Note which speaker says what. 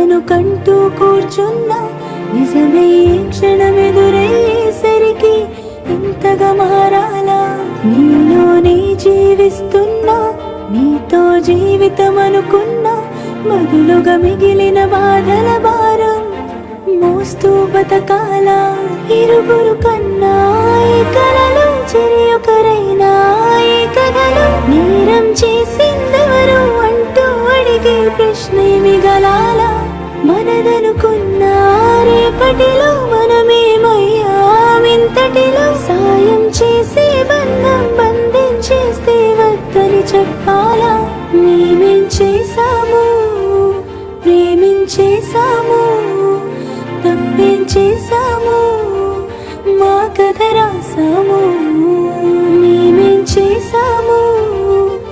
Speaker 1: కలను కంటూ కూర్చున్నా నిజమే క్షణమెదురయ్యేసరికి ఇంతగా మారాలా? నీలోనే జీవిస్తున్నా, నీతో జీవితం అనుకున్నా, బదులుగా మిగిలిన బాధల భారం మోస్తూ బతకాలా? ఇరుగురు కన్నా ఈ కలలు చెరియొకరైనా ఈ కథలు నేరం చేసిందెవరు అంటూ అడిగే ప్రశ్న మిగలాలా? మనదనుకున్న రేపటిలో మనమేమయ్యామింతటిలో సాయం చేసే బంధం బంధించేస్తే వద్దని చెప్పా